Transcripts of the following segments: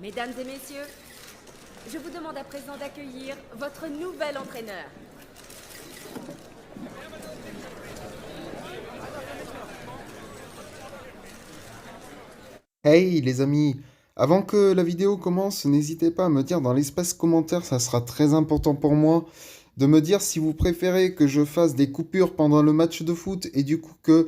Mesdames et messieurs, je vous demande à présent d'accueillir votre nouvel entraîneur. Hey les amis, avant que la vidéo commence, n'hésitez pas à me dire dans l'espace commentaire, ça sera très important pour moi, de me dire si vous préférez que je fasse des coupures pendant le match de foot et du coup que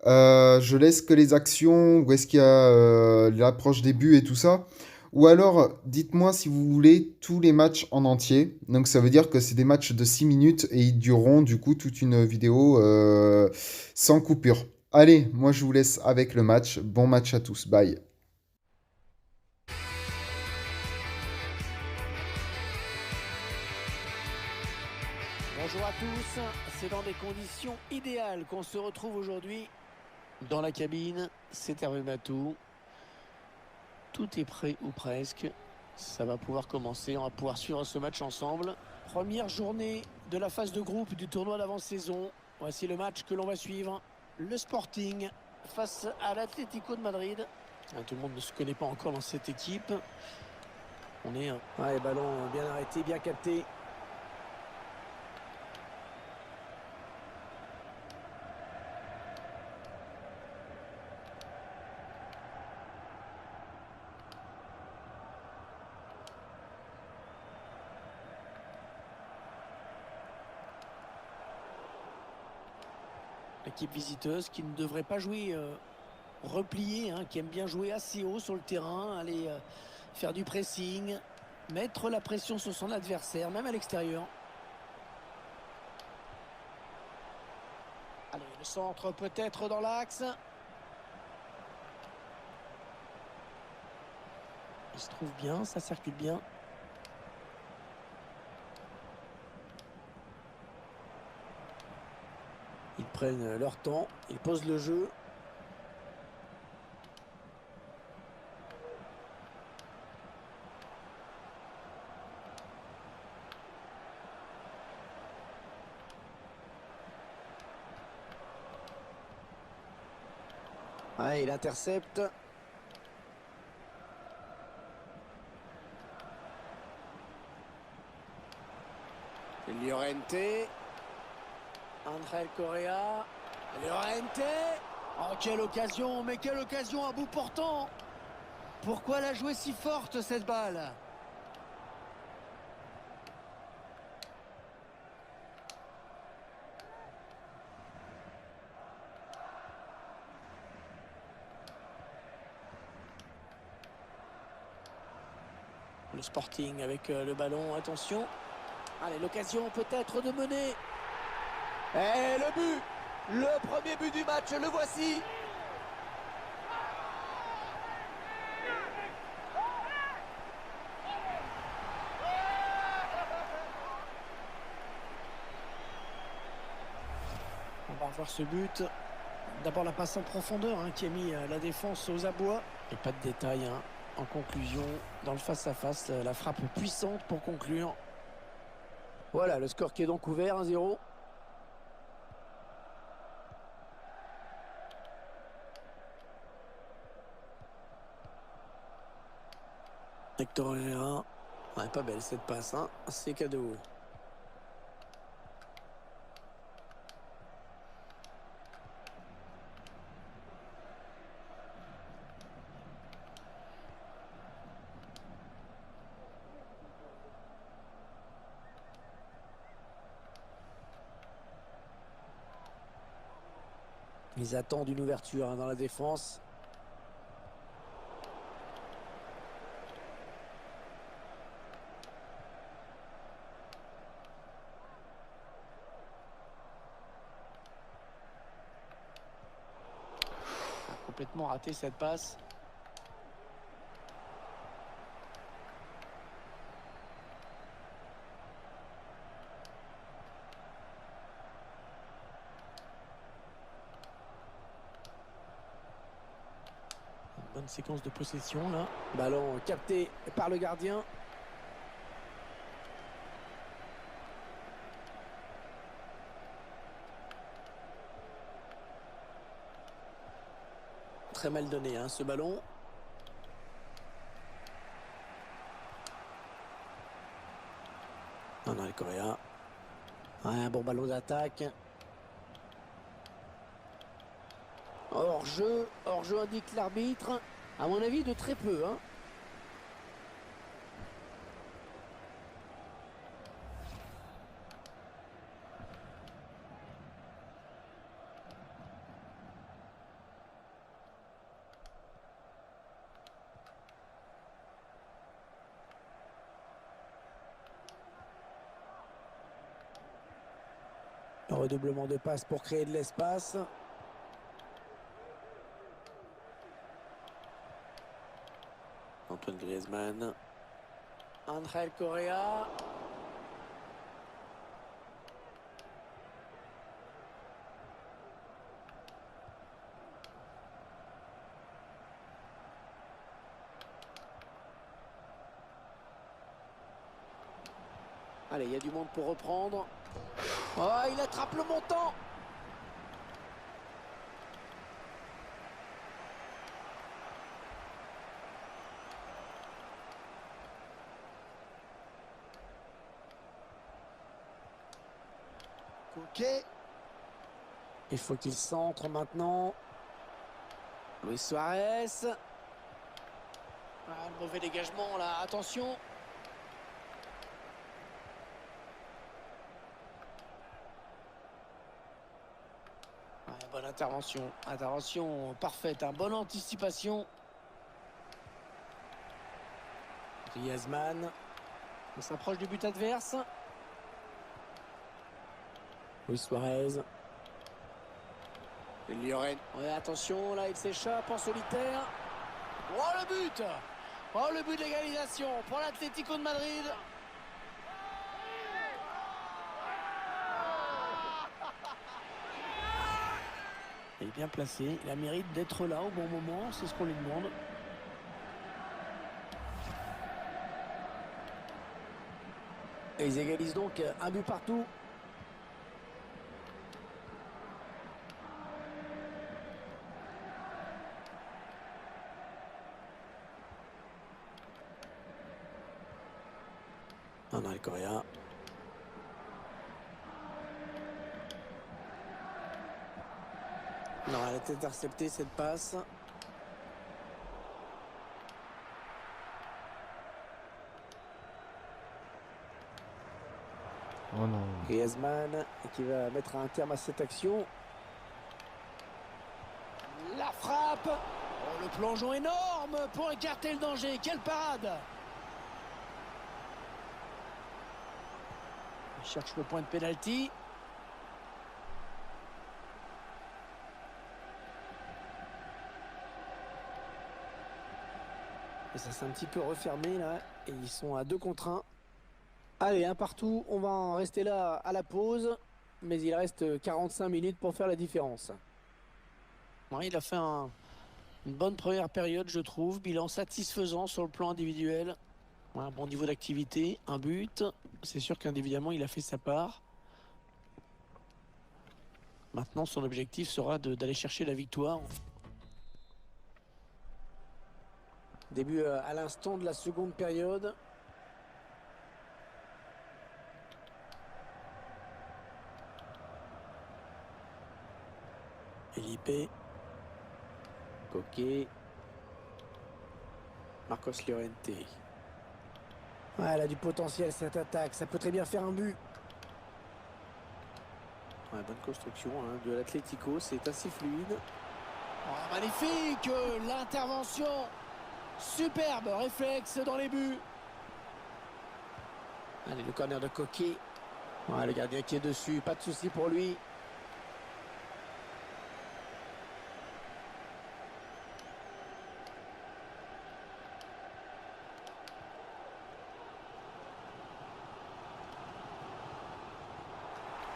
je laisse que les actions, ou est-ce qu'il y a l'approche des buts et tout ça. Ou alors, dites-moi si vous voulez tous les matchs en entier. Donc ça veut dire que c'est des matchs de 6 minutes et ils dureront du coup toute une vidéo sans coupure. Allez, moi je vous laisse avec le match. Bon match à tous, bye. Bonjour à tous, c'est dans des conditions idéales qu'on se retrouve aujourd'hui dans la cabine. C'est Hervé Matou. Tout est prêt ou presque. Ça va pouvoir commencer, on va pouvoir suivre ce match ensemble. Première journée de la phase de groupe du tournoi d'avant-saison. Voici le match que l'on va suivre. Le Sporting face à l'Atlético de Madrid. Tout le monde ne se connaît pas encore dans cette équipe. On est... Ouais, ballon bien arrêté, bien capté. L'équipe visiteuse qui ne devrait pas jouer replié, qui aime bien jouer assez haut sur le terrain, aller faire du pressing, mettre la pression sur son adversaire, même à l'extérieur. Allez, le centre peut-être dans l'axe. Il se trouve bien, ça circule bien. Ils prennent leur temps, ils posent le jeu. Ah, il intercepte. Llorente. André Correa. Llorente. Oh, quelle occasion, mais quelle occasion à bout portant. Pourquoi la jouer si forte, cette balle? Le Sporting avec le ballon, attention. Allez, l'occasion peut-être de mener. Et le but, le premier but du match, le voici. On va revoir ce but. D'abord la passe en profondeur qui a mis la défense aux abois. Et pas de détails en conclusion. Dans le face-à-face, la frappe puissante pour conclure. Voilà, le score qui est donc ouvert, 1-0. Hector Herrera. Ouais, pas belle cette passe, c'est cadeau. Ils attendent une ouverture dans la défense. Complètement raté cette passe. Une bonne séquence de possession là. Ballon capté par le gardien. Très mal donné ce ballon. André Correa. Ouais, un bon ballon d'attaque. Hors-jeu indique l'arbitre. À mon avis, de très peu, hein. Le redoublement de passe pour créer de l'espace. Antoine Griezmann. Angel Correa. Allez, il y a du monde pour reprendre. Oh, il attrape le montant. Ok. Il faut qu'il centre maintenant. Luis Suarez. Ah, le mauvais dégagement là, attention. Ouais, bonne intervention. Intervention parfaite, hein. Bonne anticipation. Griezmann. On s'approche du but adverse. Luis Suarez. Lloren. Ouais, attention, là, il s'échappe en solitaire. Oh, le but! Oh, le but d'égalisation pour l'Atlético de Madrid. Il est bien placé. Il a mérite d'être là au bon moment. C'est ce qu'on lui demande. Et ils égalisent donc un but partout. André Correa. Non, elle a été interceptée cette passe. Oh non. Griezmann qui va mettre un terme à cette action. La frappe. Oh, le plongeon énorme pour écarter le danger. Quelle parade! Il cherche le point de pénalty. Et ça s'est un petit peu refermé là. Et ils sont à 2 contre 1. Allez, un partout. On va en rester là à la pause. Mais il reste 45 minutes pour faire la différence. Ouais, il a fait une bonne première période, je trouve. Bilan satisfaisant sur le plan individuel. Ouais, un bon niveau d'activité, un but. C'est sûr qu'individuellement, il a fait sa part. Maintenant, son objectif sera d'aller chercher la victoire. Début à l'instant de la seconde période. Felipe. Coquet. Marcos Llorente. Ouais, elle a du potentiel cette attaque. Ça peut très bien faire un but. Ouais, bonne construction hein, de l'Atlético. C'est assez fluide. Oh, magnifique! L'intervention. Superbe réflexe dans les buts. Allez, le corner de Coquet. Ouais, le gardien qui est dessus. Pas de souci pour lui.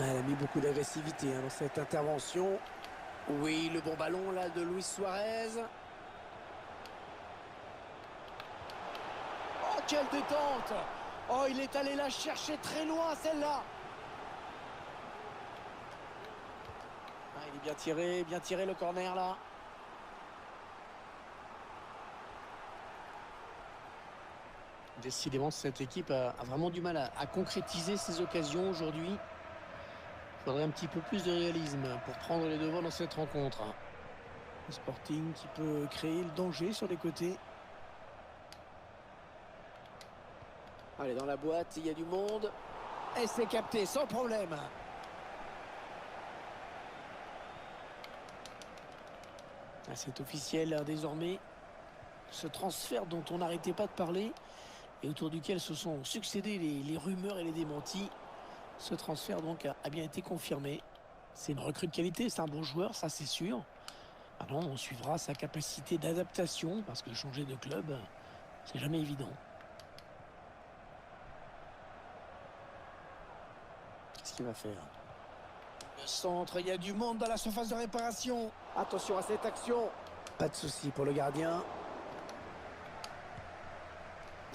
Elle a mis beaucoup d'agressivité hein, dans cette intervention. Oui, le bon ballon là de Luis Suarez. Oh, quelle détente! Oh, il est allé la chercher très loin celle-là. Ah, il est bien tiré le corner là. Décidément, cette équipe a vraiment du mal à concrétiser ses occasions aujourd'hui. Il faudrait un petit peu plus de réalisme pour prendre les devants dans cette rencontre. Le Sporting qui peut créer le danger sur les côtés. Allez, dans la boîte, il y a du monde. Et c'est capté sans problème. Ah, c'est officiel désormais. Ce transfert dont on n'arrêtait pas de parler et autour duquel se sont succédés les rumeurs et les démentis. Ce transfert donc a bien été confirmé. C'est une recrue de qualité, c'est un bon joueur, ça c'est sûr. Maintenant, on suivra sa capacité d'adaptation parce que changer de club, c'est jamais évident. Qu'est-ce qu'il va faire? Le centre, il y a du monde dans la surface de réparation. Attention à cette action. Pas de souci pour le gardien.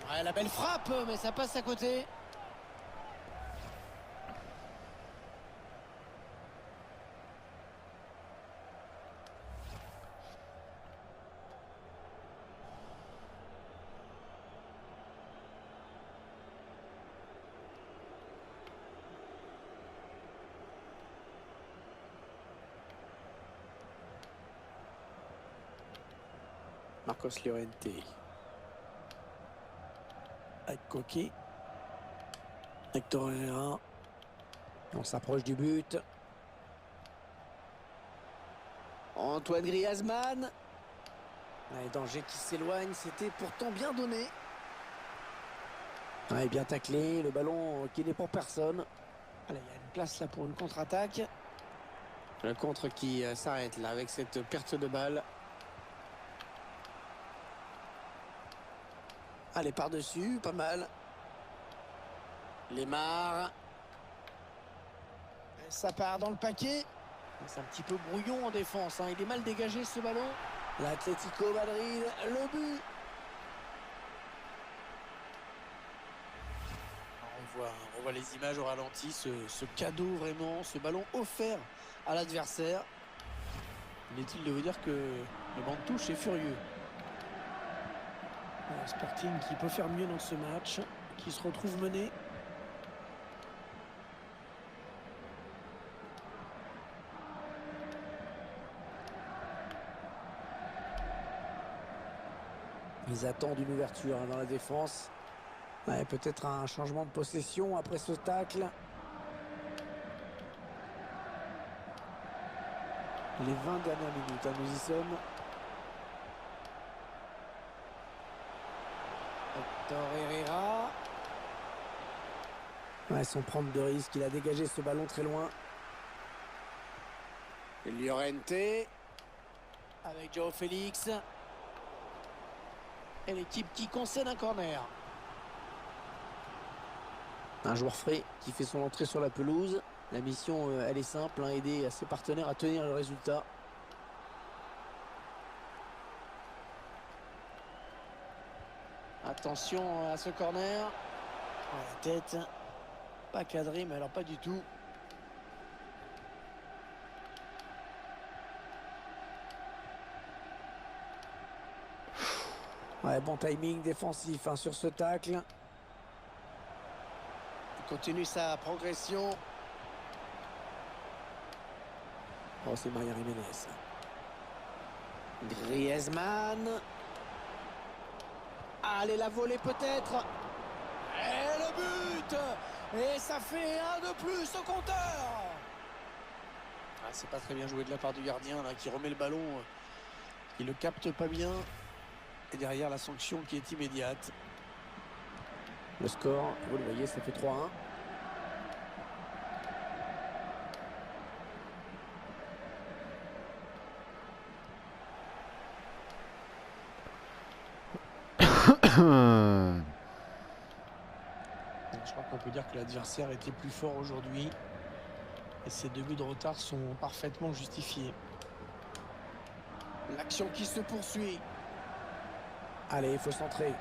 Ouais, la belle frappe, mais ça passe à côté. Marcos Llorente. Avec Coquet. Hector Herrera. On s'approche du but. Antoine Griezmann. Un danger qui s'éloigne, c'était pourtant bien donné. Ouais, bien taclé, le ballon qui n'est pour personne. Allez, il y a une place là pour une contre-attaque. Le contre qui s'arrête là avec cette perte de balle. Allez, par-dessus, pas mal. Lemar. Ça part dans le paquet. C'est un petit peu brouillon en défense, hein. Il est mal dégagé ce ballon. L'Atlético Madrid, le but. On voit les images au ralenti, ce cadeau vraiment, ce ballon offert à l'adversaire. Inutile de vous dire que le banc de touche est furieux. Un Sporting qui peut faire mieux dans ce match, qui se retrouve mené. Ils attendent une ouverture dans la défense. Ouais, peut-être un changement de possession après ce tacle. Les 20 dernières minutes, hein, nous y sommes. Hector Herrera. Ouais, sans prendre de risque, il a dégagé ce ballon très loin. Llorente. Avec Joao Félix. Et l'équipe qui concède un corner. Un joueur frais qui fait son entrée sur la pelouse. La mission, elle est simple, hein, aider ses partenaires à tenir le résultat. Attention à ce corner. La tête, pas cadré, mais alors pas du tout. Ouais, bon timing défensif, hein, sur ce tacle. Il continue sa progression. Oh, c'est Maria Jiménez. Griezmann. Allez, la volée peut-être. Et le but. Et ça fait un de plus au compteur. Ah, c'est pas très bien joué de la part du gardien là, qui remet le ballon. Il le capte pas bien. Et derrière la sanction qui est immédiate. Le score, vous le voyez, ça fait 3-1. Je crois qu'on peut dire que l'adversaire était plus fort aujourd'hui. Et ces 2 buts de retard sont parfaitement justifiés. L'action qui se poursuit. Allez, il faut centrer.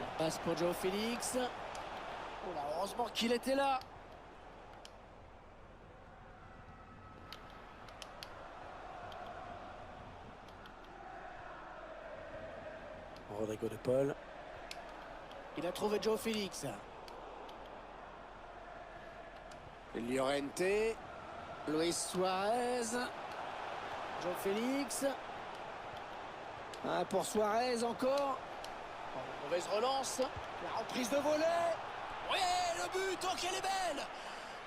La passe pour Joao Félix. Oh là, heureusement qu'il était là. Rodrigo de Paul. Il a trouvé Joe Félix. Llorente. Luis Suarez. Joe Félix. Pour Suarez encore. Mauvaise relance. La reprise de volée. Oui, le but, oh qu'elle est belle.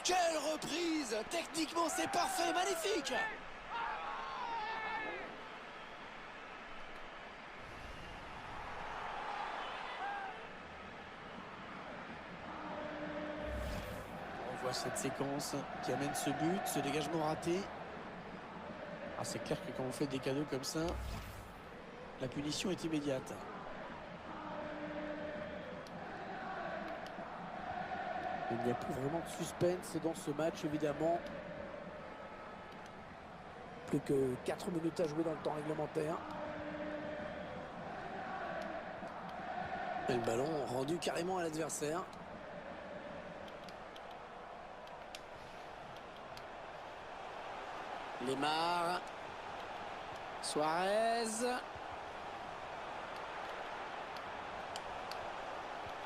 Quelle reprise. Techniquement, c'est parfait, magnifique. On voit cette séquence qui amène ce but, ce dégagement raté. Ah, c'est clair que quand on fait des cadeaux comme ça, la punition est immédiate. Il n'y a plus vraiment de suspense dans ce match, évidemment. Plus que 4 minutes à jouer dans le temps réglementaire. Et le ballon rendu carrément à l'adversaire. Lemar. Suarez.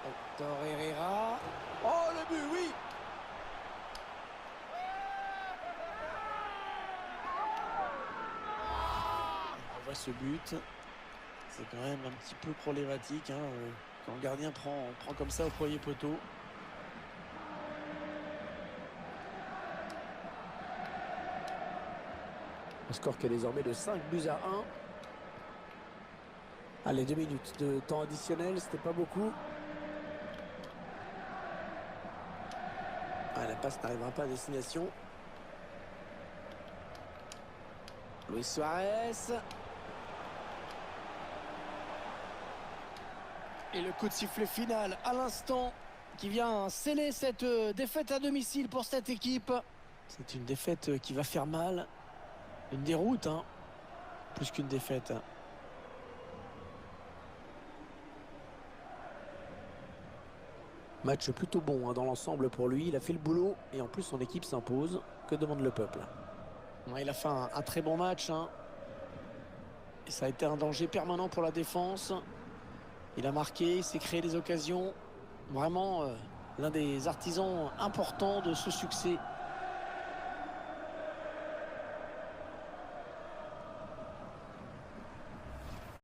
Hector Herrera. Oh, le but, oui. On voit ce but. C'est quand même un petit peu problématique, hein, quand le gardien prend comme ça au premier poteau. Le score qui est désormais de 5-1. Allez, 2 minutes de temps additionnel, c'était pas beaucoup. Ah, la passe n'arrivera pas à destination. Luis Suarez. Et le coup de sifflet final à l'instant qui vient sceller cette défaite à domicile pour cette équipe. C'est une défaite qui va faire mal. Une déroute, hein, plus qu'une défaite. Match plutôt bon, hein, dans l'ensemble pour lui. Il a fait le boulot et en plus son équipe s'impose. Que demande le peuple? Ouais, il a fait un très bon match, hein. Et ça a été un danger permanent pour la défense. Il a marqué, il s'est créé des occasions. Vraiment l'un des artisans importants de ce succès